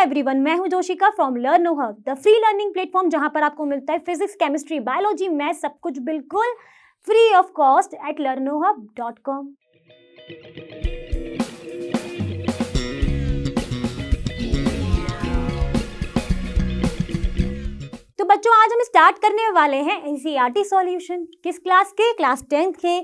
Everyone, मैं हूं Joshika from Learno Hub, the free learning platform जहां पर आपको मिलता है फिजिक्स, केमिस्ट्री, बायोलॉजी, मैथ, सब कुछ बिल्कुल free of cost at learnohub.com। तो बच्चों, आज हम स्टार्ट करने वाले हैं एनसीईआरटी सॉल्यूशन। किस क्लास के? क्लास 10th के।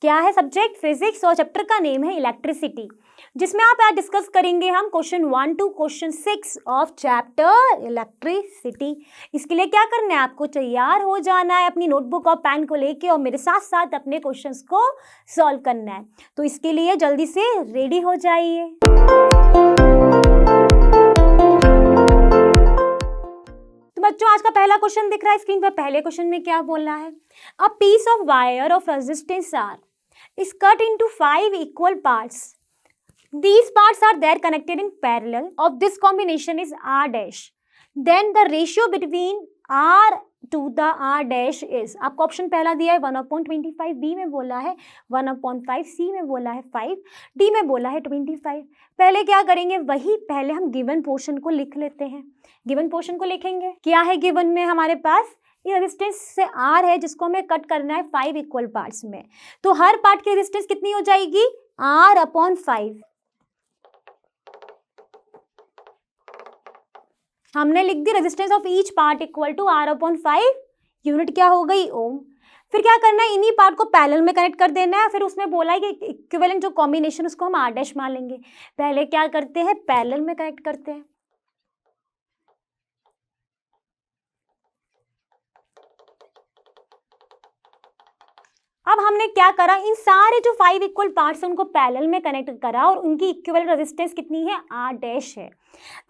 क्या है सब्जेक्ट? फिजिक्स, और चैप्टर का नेम है इलेक्ट्रिसिटी, जिसमें आप आज डिस्कस करेंगे हम question 1 to question 6 of chapter electricity. इसके लिए क्या करना है? आपको तैयार हो जाना है अपनी नोटबुक और पेन को लेके, और मेरे साथ साथ अपने क्वेश्चंस को सॉल्व करना है। तो इसके लिए जल्दी से रेडी हो जाइए। तो बच्चों, आज का पहला क्वेश्चन दिख रहा है स्क्रीन पर। पहले क्वेश्चन में क्या बोला है? A piece of wire of resistance R is cut into 5 equal parts. These parts are there connected in parallel. Of this combination is R dash. Then the ratio between R to the R dash is, आपको option पहला दिया है 1/25, B में बोला है 1/5, सी में बोला है 5, डी में बोला है 25। पहले क्या करेंगे? वही पहले हम गिवन पोर्शन को लिख लेते हैं। गिवन पोर्शन को लिखेंगे। क्या है गिवन में हमारे पास? ये रेजिस्टेंस से आर है जिसको हमें कट करना है 5 इक्वल पार्ट्स में। तो हर पार्ट की रेजिस्टेंस कितनी हो जाएगी? R/5। हमने लिख दी resistance of each part equal to R/5। Unit क्या हो गई? ओम। फिर क्या करना है? इन्हीं पार्ट को पैरेलल में कनेक्ट कर देना है। फिर उसमें बोला है कि इक्विवेलेंट जो कॉम्बिनेशन उसको हम R डैश मान लेंगे। पहले क्या करते हैं? पैरेलल में कनेक्ट करते हैं। अब हमने क्या करा? इन सारे जो 5 इक्वल पार्ट्स हैं उनको पैरेलल में कनेक्ट करा, और उनकी इक्विवेलेंट रेजिस्टेंस कितनी है? R डैश है।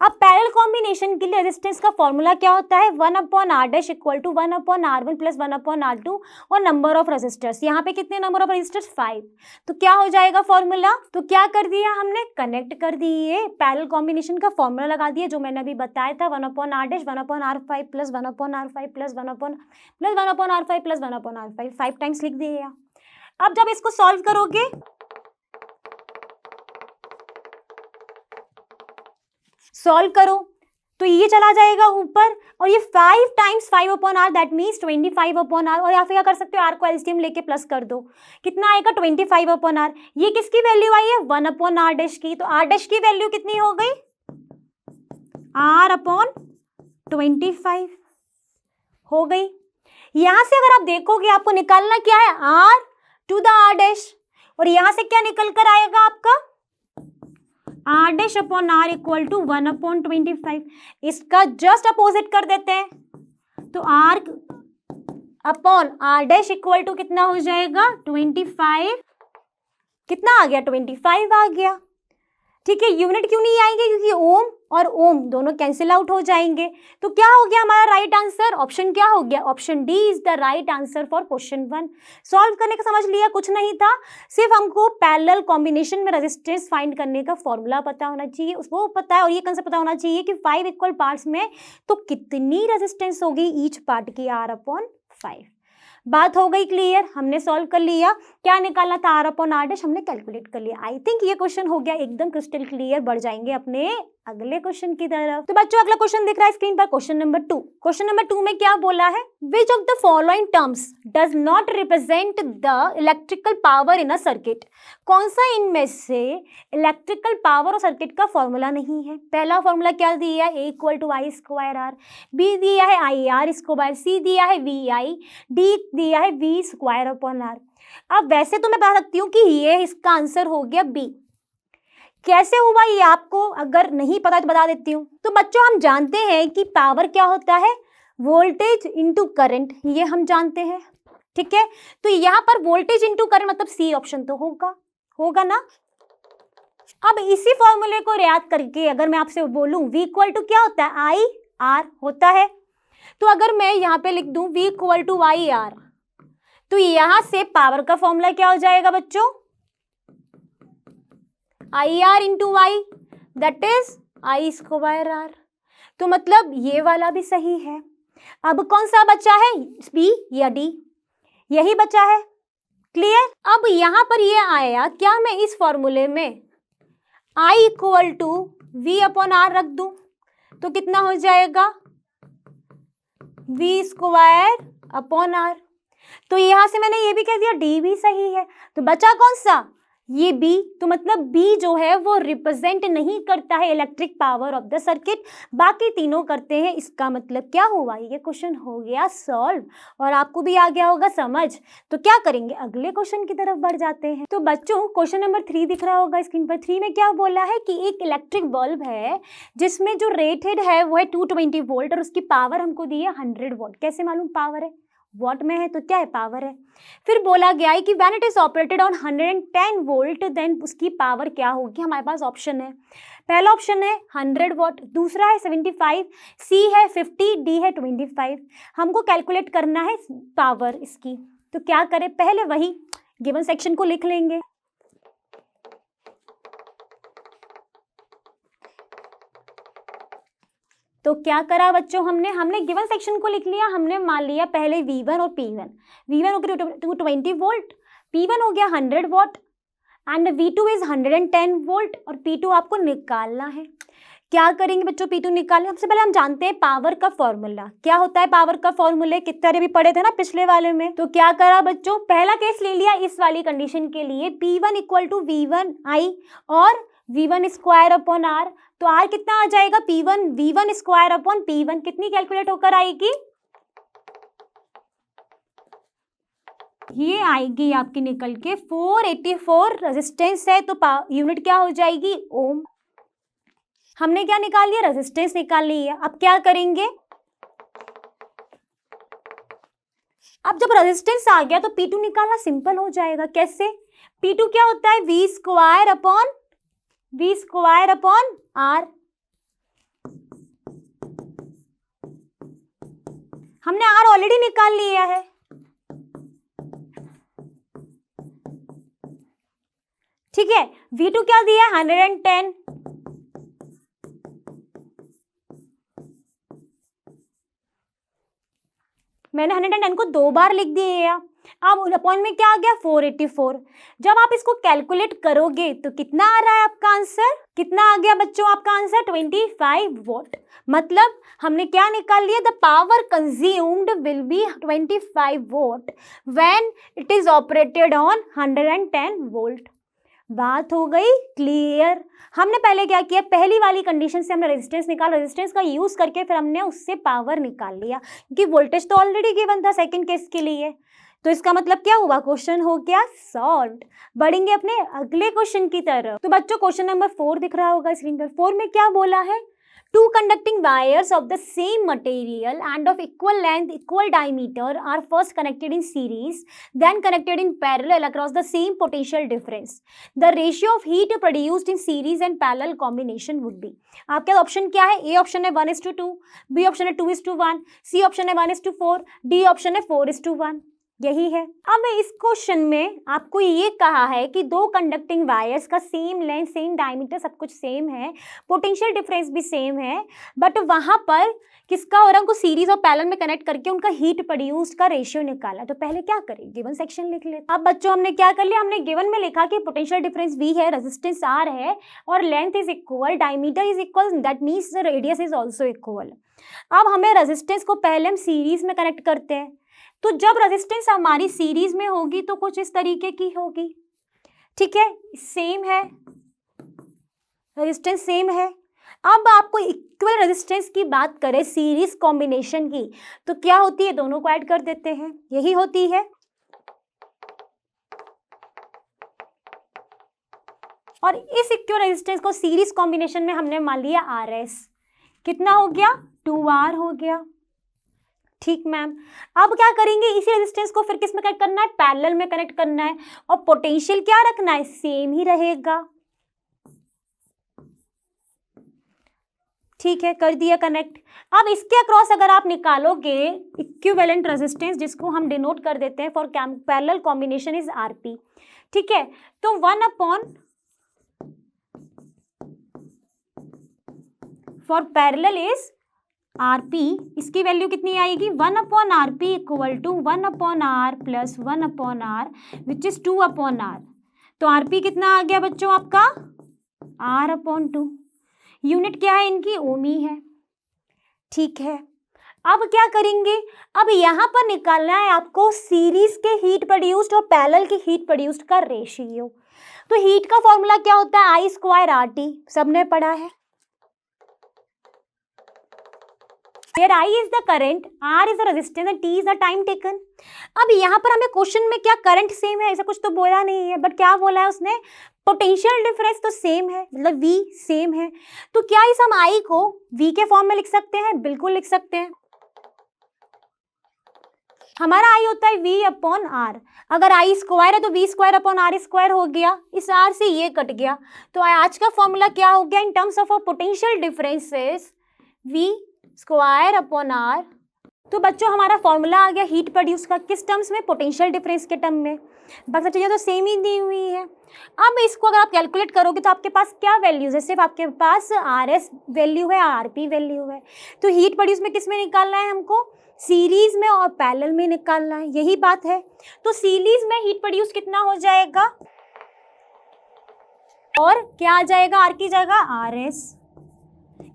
अब पैरेलल कॉम्बिनेशन के लिए रेजिस्टेंस का फॉर्मूला क्या होता है? 1/R dash equal to 1/R1 plus 1/R2 और नंबर ऑफ रेजिस्टर्स। यहाँ पे कितने नंबर ऑफ रेजिस्टर्स? 5। तो क्या हो जाएगा फॉर्मूला? तो क्या कर दिया हमने? कनेक्ट कर दिए, पैरेलल कॉम्बिनेशन का फॉर्मूला लगा दिया जो मैंने अभी बताया था। 1/R dash 1/R5 plus 1/R5 plus 1/R5 plus 1/R5 5 times लिख दिया। अब जब इसको सॉल्व करोगे, सॉल्व करो तो ये चला जाएगा ऊपर, और ये 5 times 5/R that means 25/R। और या फिर क्या कर सकते हो? R को एलसीएम लेके प्लस कर दो। कितना आएगा? 25/R। ये किसकी वैल्यू आई है? 1/R डैश की। तो R डैश की वैल्यू कितनी हो गई? R/25 हो गई। यहां से अगर आप देखोगे, आपको निकालना क्या है? R to the R dash, और यहां से क्या निकल कर आएगा आपका? R dash upon R equal to 1/25। इसका जस्ट अपोजिट कर देते हैं, तो R upon R dash equal to कितना हो जाएगा? 25। कितना आ गया? 25 आ गया। ठीक है। यूनिट क्यों नहीं आएंगे? क्योंकि ओम और ओम दोनों कैंसिल आउट हो जाएंगे। तो क्या हो गया हमारा राइट आंसर? ऑप्शन क्या हो गया? Option D is the right answer for question 1। Solve करने का समझ लिया, कुछ नहीं था, सिर्फ हमको पैरेलल कॉम्बिनेशन में रेजिस्टेंस फाइंड करने का फॉर्मूला पता होना चाहिए, उसको पता है, और ये कंसेप्ट पता होना चाहिए कि 5 इक्वल पार्ट्स में तो कितनी रेजिस्टेंस होगी ईच पार्ट की? R/5। बात हो गई क्लियर? हमने सॉल्व कर लिया। क्या निकालना था? R/R डैश हमने कैलकुलेट कर लिया। आई थिंक ये क्वेश्चन हो गया एकदम क्रिस्टल क्लियर। बढ़ जाएंगे अपने अगले क्वेश्चन की तरफ। तो बच्चों, अगला क्वेश्चन दिख रहा है स्क्रीन पर, क्वेश्चन नंबर 2। क्वेश्चन नंबर 2 में क्या बोला है? Which of the following terms does not represent the electrical power in a circuit? कौन सा इनमें से इलेक्ट्रिकल पावर और सर्किट का फॉर्मूला नहीं है? पहला फॉर्मूला क्या दिया है? A equal to I²R। B दिया है IR²। सी दिया है VI। डी दिया है V²/R। अब वैसे तो मैं बता सकती हूँ कि ये इसका आंसर हो गया बी। कैसे हुआ ये आपको अगर नहीं पता तो बता देती हूँ। तो बच्चों, हम जानते हैं कि पावर क्या होता है? वोल्टेज इंटू करंट, ये हम जानते हैं। ठीक है। तो यहाँ पर वोल्टेज इंटू करंट मतलब सी ऑप्शन तो होगा ना। अब इसी फॉर्मूले को याद करके अगर मैं आपसे बोलूं V इक्वल टू क्या होता है? IR होता है। तो अगर मैं यहाँ पे लिख दूं V इक्वल टू IR, तो यहां से पावर का फॉर्मूला क्या हो जाएगा बच्चों? IR into I that is I²R। तो मतलब ये वाला भी सही है। अब कौन सा बचा है? बी या डी? यही बचा है। क्लियर? अब यहां पर ये आया, क्या मैं इस फॉर्मूले में I इक्वल टू V/R रख दूं? तो कितना हो जाएगा v स्क्वायर अपॉन r। तो यहां से मैंने ये भी कह दिया d भी सही है, तो बचा कौन सा, ये b। तो मतलब b जो है वो रिप्रेजेंट नहीं करता है electric power of the circuit, बाकी तीनों करते हैं। इसका मतलब क्या हुआ, ये क्वेश्चन हो गया सॉल्व और आपको भी आ गया होगा समझ। तो क्या करेंगे, अगले क्वेश्चन की तरफ बढ़ जाते हैं। तो बच्चों क्वेश्चन नंबर 3 दिख रहा होगा स्क्रीन पर। 3 में क्या बोला है कि एक इलेक्ट्रिक बल्ब है जिसमें जो रेटेड है वो है 220 वोल्ट और उसकी पावर हमको दी है 100 वोल्ट। कैसे मालूम, पावर है, वॉट में है तो क्या है, पावर है। फिर बोला गया है कि when it is operated on 110 volt then उसकी पावर क्या होगी। हमारे पास ऑप्शन है, पहला ऑप्शन है 100 वॉट, दूसरा है 75, सी है 50, डी है 25। हमको कैलकुलेट करना है पावर इसकी, तो क्या करें, पहले वही गिवन सेक्शन को लिख लेंगे। तो क्या करा बच्चों, हमने गिवन सेक्शन को लिख लिया। हमने मान लिया पहले V1 और P1। V1 हो गया 220 वोल्ट, P1 हो गया 100 what and V2 is 110 volt और P2 आपको निकालना है। क्या करेंगे बच्चों, P2 निकालने, सबसे पहले हम जानते हैं पावर का फॉर्मूला। क्या होता है पावर का फॉर्मूला, कितने तरह भी पढ़े थे ना पिछले वाले में। तो क्या करा बच्चों, पहला केस ले लिया इस वाली कंडीशन के लिए, P1 इक्वल टू V1I और V1 स्क्वायर अपॉन R। तो R कितना आ जाएगा, P1 V1 square upon P1 कितनी कैलकुलेट होकर आएगी, ये आएगी आपकी निकल के 484 रेजिस्टेंस है तो यूनिट क्या हो जाएगी, ओम। हमने क्या निकाल लिया, रेजिस्टेंस निकाल ली है। अब क्या करेंगे, अब जब रेजिस्टेंस आ गया तो P2 निकालना सिंपल हो जाएगा। कैसे, P2 क्या होता है, V स्क्वायर अपॉन R। हमने R ऑलरेडी निकाल लिया है। ठीक है, V2 क्या दिया है 110, मैंने 110 को 2 बार लिख दिया। अब अपॉन में क्या आ गया 484। जब आप इसको कैलकुलेट करोगे तो कितना आ रहा है आपका आंसर, कितना आ गया बच्चों आपका आंसर 25 वोल्ट। मतलब हमने क्या निकाल लिया, the power consumed will be 25 volt when it is operated on 110 volt. बात हो गई क्लियर। हमने पहले क्या किया, पहली वाली कंडीशन से हमने रेजिस्टेंस निकाला, रेजिस्टेंस का यूज करके फिर हमने उससे पावर निकाल लिया क्योंकि वोल्टेज तो ऑलरेडी गिवन था सेकंड केस के लिए। तो इसका मतलब क्या हुआ, क्वेश्चन हो गया सॉल्व्ड। बढ़ेंगे अपने अगले क्वेश्चन की तरफ। तो बच्चों क्वेश्चन नंबर 4 दिख रहा होगा स्क्रीन पर। 4 में क्या बोला है, two conducting wires of the same material and of equal length, equal diameter are first connected in series, then connected in parallel across the same potential difference. The ratio of heat produced in series and parallel combination would be. आपके option क्या है, A option है 1:2, B option है 2:1, C option है 1:4, D option है 4:1। यही है। अब इस क्वेश्चन में आपको ये कहा है कि दो कंडक्टिंग वायर्स का सेम लेंथ, सेम डायमीटर, सब कुछ सेम है, पोटेंशियल डिफरेंस भी सेम है, बट वहां पर किसका हो रहा है, उनको सीरीज और पैरेलल में कनेक्ट करके उनका हीट प्रोड्यूस्ड का रेशियो निकाला। तो पहले क्या करें, गिवन सेक्शन लिख लेते। अब बच्चों हमने क्या कर लिया, हमने गिवन में लिखा कि पोटेंशियल डिफरेंस V है, रेजिस्टेंस R है और length is equal, diameter is equal, that means the radius is also equal. अब हमें रेजिस्टेंस को पहले हम सीरीज में कनेक्ट करते हैं, तो जब रेजिस्टेंस हमारी सीरीज में होगी तो कुछ इस तरीके की होगी। ठीक है, सेम है, रेजिस्टेंस सेम है। अब आपको इक्वल रेजिस्टेंस की बात करें सीरीज कॉम्बिनेशन की, तो क्या होती है, दोनों को ऐड कर देते हैं, यही होती है। और इस इक्वल रेजिस्टेंस को सीरीज कॉम्बिनेशन में हमने मान लिया RS, कितना हो गया 2R हो गया। ठीक मैम, अब क्या करेंगे, इसी रेजिस्टेंस को फिर किस में कनेक्ट करना है, पैरेलल में कनेक्ट करना है, और पोटेंशियल क्या रखना है, सेम ही रहेगा। ठीक है, कर दिया कनेक्ट। अब इसके अक्रॉस अगर आप निकालोगे इक्विवेलेंट रेजिस्टेंस, जिसको हम डिनोट कर देते हैं for parallel combination is RP। ठीक है, तो 1 फॉर पैरेलल इज RP, इसकी वैल्यू कितनी आएगी, 1/RP equal to 1/R plus 1/R which is 2/R। तो RP कितना आ गया बच्चों आपका, R/2। यूनिट क्या है इनकी, ओम ही है। ठीक है, अब क्या करेंगे, अब यहाँ पर निकालना है आपको सीरीज के हीट प्रोड्यूस्ड और पैरेलल के हीट प्रोड्यूस्ड का रेशियो। तो हीट का फॉर्मूला क्या होता है, I स्क्वायर RT, सबने पढ़ा है। Where I is the current, R is the resistance and T is the time taken। अब यहाँ पर हमें क्वेश्चन में क्या करंट सेम है, ऐसा कुछ तो बोला नहीं है, बट क्या बोला है उसने, पोटेंशियल डिफरेंस तो सेम है, मतलब V सेम है। तो क्या इस हम I को V के फॉर्म में लिख सकते हैं, बिल्कुल लिख सकते हैं। हमारा I होता है V अपॉन R, अगर I स्क्वायर है तो V square upon R square हो गया, इस R से ये कट गया। तो आज का फॉर्मूला क्या हो गया, in terms of a potential differences V square upon R। तो बच्चों हमारा फॉर्मूला आ गया हीट प्रोड्यूस का, किस टर्म्स में, पोटेंशियल डिफरेंस के टर्म में। बाकी चीज़ें तो सेम ही दी हुई है। अब इसको अगर आप कैलकुलेट करोगे तो आपके पास क्या वैल्यूज है, सिर्फ आपके पास RS वैल्यू है, RP वैल्यू है। तो हीट प्रोड्यूस में किस में निकालना है हमको, सीरीज में और पैरेलल में निकालना है, यही बात है। तो सीरीज में हीट प्रोड्यूस कितना हो जाएगा, और क्या आ जाएगा, R की जगह RS,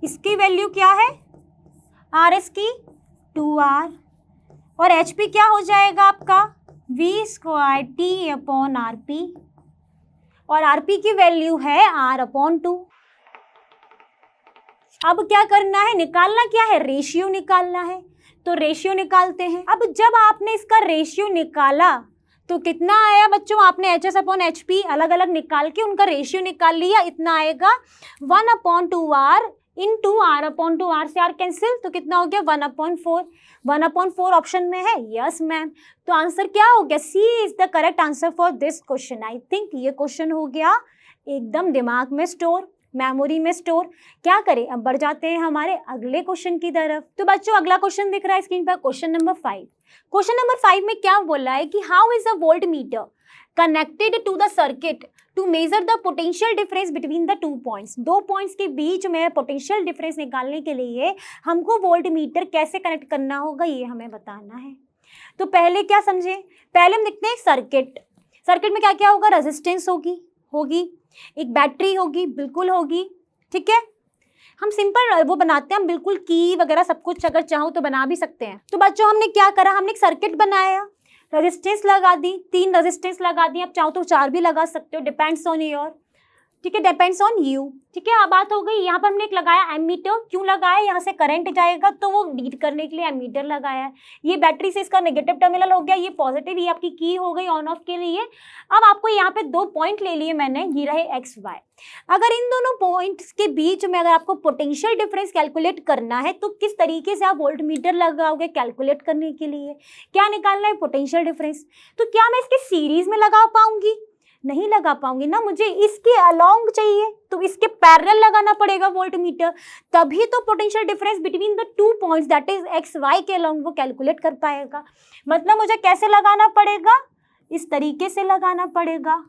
इसकी वैल्यू क्या है, RS की 2R, और HP क्या हो जाएगा आपका V square T upon RP, और RP की वैल्यू है R अपॉन 2। अब क्या करना है, निकालना क्या है, रेशियो निकालना है। तो रेशियो निकालते हैं। अब जब आपने इसका रेशियो निकाला तो कितना आया बच्चों, आपने HS अपॉन HP अलग अलग निकाल के उनका रेशियो निकाल लिया, इतना आएगा 1 upon 2R into R upon 2R से R कैंसिल, तो कितना हो गया 1/4। 1/4 ऑप्शन में है, यस मैम। तो आंसर क्या हो गया, C is the correct answer for this question. I think ये क्वेश्चन हो गया एकदम दिमाग में स्टोर, मेमोरी में स्टोर। क्या करें, अब बढ़ जाते हैं हमारे अगले क्वेश्चन की तरफ। तो बच्चों अगला क्वेश्चन दिख रहा है स्क्रीन पर, क्वेश्चन नंबर 5। क्वेश्चन नंबर 5 में क्या बोला है कि how is a volt meter connected to the circuit to measure the potential difference between the 2 points. 2 points के बीच में पोटेंशियल डिफरेंस निकालने के लिए हमको वोल्ट मीटर कैसे कनेक्ट करना होगा, ये हमें बताना है। तो पहले क्या समझे, पहले हम देखते हैं सर्किट। सर्किट में क्या क्या होगा, रेजिस्टेंस होगी, एक बैटरी होगी, बिल्कुल होगी, ठीक है। हम सिंपल वो बनाते हैं, हम बिल्कुल की वगैरह सब कुछ अगर चाहो तो बना भी सकते हैं। तो बच्चों हमने क्या करा, हमने एक सर्किट बनाया, रेजिस्टेंस लगा दी, 3 रेजिस्टेंस लगा दी, आप चाहो तो 4 भी लगा सकते हो, डिपेंड्स ऑन योर, ठीक है, डिपेंड्स ऑन यू, ठीक है। अब बात हो गई, यहाँ पर हमने एक लगाया एमीटर, क्यों लगाया, यहाँ से करंट जाएगा तो वो रीड करने के लिए एमीटर लगाया है। ये बैटरी से इसका नेगेटिव टर्मिनल हो गया, ये पॉजिटिव, ये आपकी की हो गई ऑन ऑफ के लिए। अब आपको यहाँ पे 2 पॉइंट ले लिए मैंने, ये रहे एक्स वाई। अगर इन दोनों पॉइंट्स के बीच में अगर आपको पोटेंशियल डिफरेंस कैलकुलेट करना है तो किस तरीके से आप वोल्ट मीटर लगाओगे कैलकुलेट करने के लिए, क्या निकालना है, पोटेंशियल डिफरेंस। तो क्या मैं इसके सीरीज में लगा पाऊंगी, नहीं लगा पाऊंगी ना, मुझे इसके अलोंग चाहिए, तो इसके पैरेलल लगाना पड़ेगा वोल्ट मीटर, तभी तो potential difference between the 2 points that is X Y के अलोंग वो कैलकुलेट कर पाएगा। मतलब मुझे कैसे लगाना पड़ेगा, इस तरीके से लगाना पड़ेगा।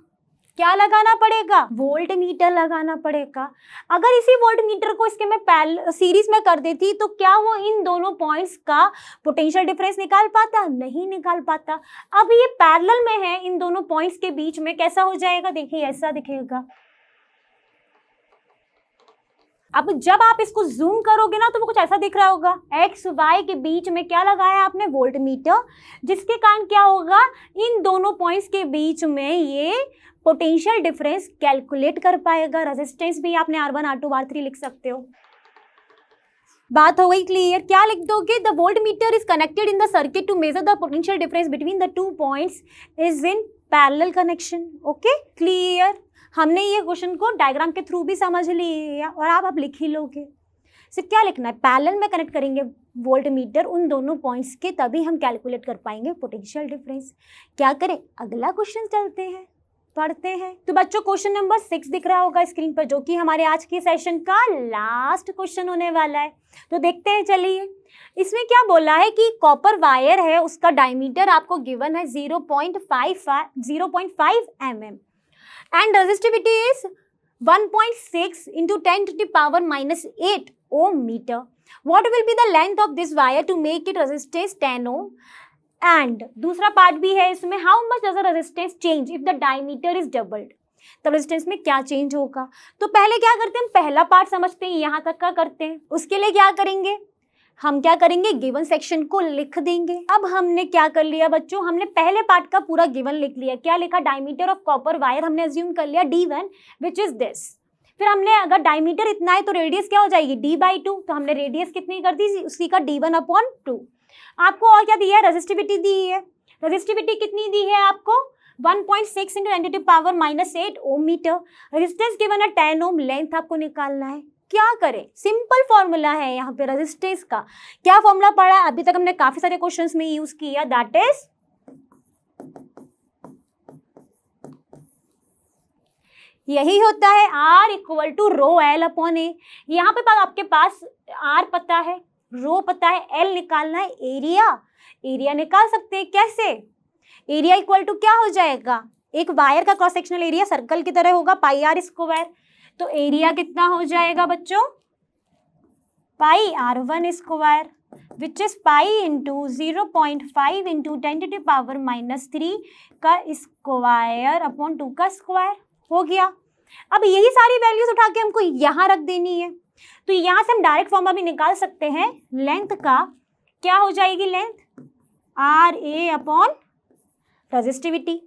क्या लगाना पड़ेगा, वोल्ट मीटर लगाना पड़ेगा। अगर इसी वोल्ट मीटर को इसके मैं सीरीज में कर देती तो क्या वो इन दोनों पॉइंट्स का पोटेंशियल डिफरेंस निकाल पाता, नहीं निकाल पाता। अब ये पैरेलल में है, इन दोनों पॉइंट्स के बीच में कैसा हो जाएगा, देखिए ऐसा दिखेगा। अब जब आप इसको जूम करोगे ना तो वो कुछ ऐसा दिख रहा होगा, एक्स वाई के बीच में क्या लगाया आपने, वोल्ट मीटर, जिसके कारण क्या होगा, इन दोनों पॉइंट्स के बीच में ये पोटेंशियल डिफरेंस कैलकुलेट कर पाएगा। रेजिस्टेंस भी आपने R1 R2 R3 लिख सकते हो। बात हो गई क्लियर, क्या लिख दोगे, the volt meter is connected in the circuit to measure the potential difference between the 2 points is in parallel connection. Okay clear, हमने ये क्वेश्चन को डायग्राम के थ्रू भी समझ लिया और आप लिख ही लोगे। तो क्या लिखना है, पैरेलल में कनेक्ट करेंगे वोल्ट मीटर उन दोनों पॉइंट्स के, तभी हम कैलकुलेट कर पाएंगे पोटेंशियल डिफरेंस। क्या करें, अगला क्वेश्चन चलते हैं, पढ़ते हैं। तो बच्चों क्वेश्चन नंबर 6 दिख रहा होगा स्क्रीन पर, जो कि हमारे आज के सेशन का लास्ट क्वेश्चन होने वाला है। तो देखते हैं, चलिए। इसमें क्या बोला है कि कॉपर वायर है, उसका डायमीटर आपको गिवन है 0.5 mm and resistivity is 1.6 into 10 to the power minus 8 ohm meter. What will be the length of this wire to make it resistance 10 ohm? And दूसरा पार्ट भी है इसमें, how much does the resistance change if the diameter is doubled? तो resistance में क्या change होगा। तो पहले क्या करते हैं, हम पहला पार्ट समझते हैं, यहाँ तक का करते हैं। उसके लिए क्या करेंगे, हम क्या करेंगे, गिवन सेक्शन को लिख देंगे। अब हमने क्या कर लिया बच्चों, हमने पहले पार्ट का पूरा गिवन लिख लिया। क्या लिखा, डायमीटर ऑफ कॉपर वायर हमने अज्यूम कर लिया D1 विच इज दिस। फिर हमने अगर डायमीटर इतना है तो रेडियस क्या हो जाएगी D/2, तो हमने रेडियस कितनी कर दी, उसी का D1/2। आपको और क्या दिया है, रेजिस्टिविटी दी है। रेजिस्टिविटी कितनी दी है आपको, 1.6 × 10⁻⁸ ओम मीटर। रेजिस्टेंस गिवन है 10 ओम। लेंथ आपको निकालना है। क्या करें, सिंपल फॉर्मूला है यहाँ पे रेजिस्टेंस का। क्या फॉर्मूला पढ़ा है, अभी तक हमने काफी सारे क्वेश्चंस में यूज किया, दैट इज यही होता है R = ρL/A। यहाँ पे आपके पास R पता है, रो पता है, L निकालना है, एरिया निकाल सकते हैं। कैसे, एरिया इक्वल टू क्या हो जाएगा, एक वायर का क्रॉस सेक्शनल एरिया सर्कल की तरह होगा πr²। तो एरिया कितना हो जाएगा बच्चों, πr1² which is pi into 0.5 × 10⁻³ का स्क्वायर अपॉन 2 का स्क्वायर हो गया। अब यही सारी वैल्यूज उठा के हमको यहाँ रख देनी है। तो यहाँ से हम डायरेक्ट फॉर्मूला भी निकाल सकते हैं। लेंथ का क्या हो जाएगी, लेंथ RA/ रेजिस्टिविटी।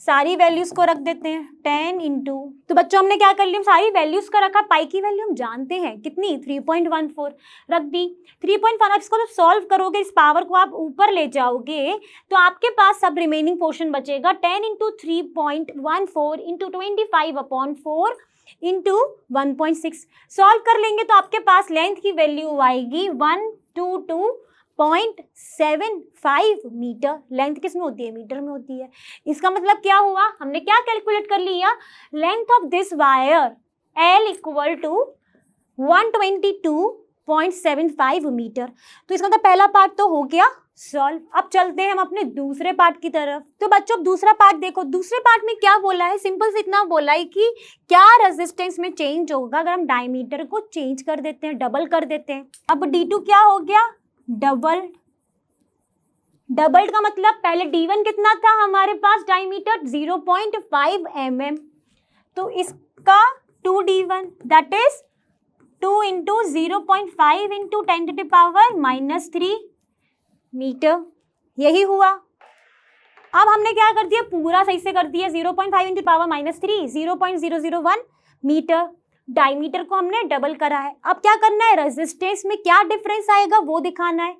सारी वैल्यूज को रख देते हैं 10 इंटू, तो बच्चों हमने क्या कर लिया, सारी वैल्यूज का रखा। पाई की वैल्यू हम जानते हैं कितनी, 3.14 रख दी। 3.1, अब इसको जब सॉल्व करोगे, इस पावर को आप ऊपर ले जाओगे तो आपके पास सब रिमेनिंग पोर्शन बचेगा। 10 इंटू 3.14 इंटू 25/4 इंटू 1.6 सॉल्व कर लेंगे तो आपके पास लेंथ की वैल्यू आएगी 122.75 मीटर। लेंथ किस में होती है, मीटर में होती है। इसका मतलब क्या हुआ, हमने क्या कैलकुलेट कर लिया, length of this wire L = 122.75 metre. तो इसका मतलब पहला पार्ट तो हो गया सॉल्व। अब चलते हैं हम अपने दूसरे पार्ट की तरफ। तो बच्चों दूसरा पार्ट देखो, दूसरे पार्ट में क्या बोला है, सिंपल से इतना बोला है कि क्या रेजिस्टेंस में चेंज होगा अगर हम डायमीटर को चेंज कर देते हैं, डबल कर देते हैं। अब D2 क्या हो गया, डबल्ड का मतलब पहले D1 कितना था हमारे पास, डायमीटर 0.5 mm, तो इसका 2D1 that is 2 into 0.5 into 10⁻³ metre. यही हुआ। अब हमने क्या कर दिया, पूरा सही से कर दिया, 0.5 इंटू (−3) 0.001 मीटर। डायमीटर को हमने डबल करा है। अब क्या करना है, रेजिस्टेंस में क्या डिफरेंस आएगा वो दिखाना है।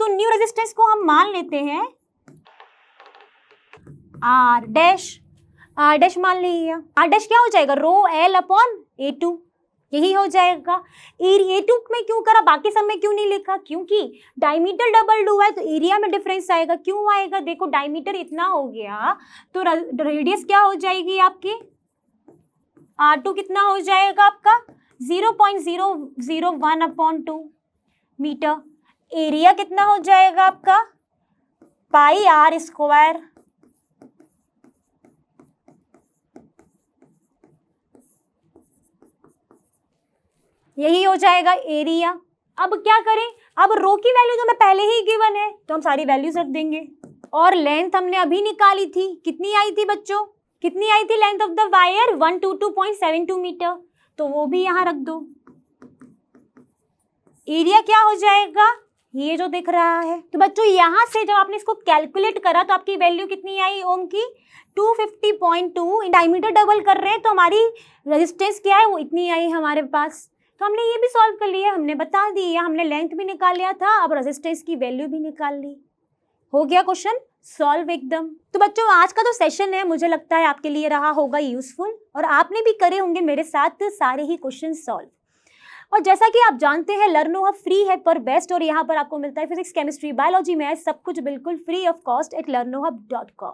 तो न्यू रेजिस्टेंस को हम मान लेते हैं R डैश मान लिया। R डैश क्या हो जाएगा, ρL/A2, यही हो जाएगा। A2 में क्यों करा, बाकी सब में क्यों नहीं लिखा, क्योंकि डायमीटर डबल हुआ है तो एरिया में डिफरेंस आएगा। क्यों आएगा, देखो डायमीटर इतना हो गया तो रेडियस क्या हो जाएगी आपकी, R2 कितना हो जाएगा आपका 0.001/2 मीटर। एरिया कितना हो जाएगा आपका πr²। यही हो जाएगा एरिया। अब क्या करें, अब रो की वैल्यू तो हमें पहले ही गिवन है तो हम सारी वैल्यूज रख देंगे। और लेंथ हमने अभी निकाली थी, कितनी आई थी बच्चों, कितनी आई थी length of the wire, 122.72 metre, तो वो भी यहाँ रख दो। एरिया क्या हो जाएगा, ये जो दिख रहा है। तो बच्चों यहाँ से जब आपने इसको कैलकुलेट करा तो आपकी वैल्यू कितनी आई ओम की, 250.2। डायमीटर डबल कर रहे हैं तो हमारी रेजिस्टेंस क्या है, वो इतनी आई हमारे पास। तो हमने ये भी सॉल्व कर लिया, हमने बता दिया, हमने लेंथ भी निकाल लिया था, अब रेजिस्टेंस की वैल्यू भी निकाल ली। हो गया क्वेश्चन सॉल्व एकदम। तो बच्चों आज का जो सेशन है मुझे लगता है आपके लिए रहा होगा यूजफुल, और आपने भी करे होंगे मेरे साथ सारे ही क्वेश्चन सॉल्व। और जैसा कि आप जानते हैं लर्नो हब फ्री है पर बेस्ट, और यहाँ पर आपको मिलता है फिजिक्स, केमिस्ट्री, बायोलॉजी, मैथ्स सब कुछ बिल्कुल free of cost at learnohub.com।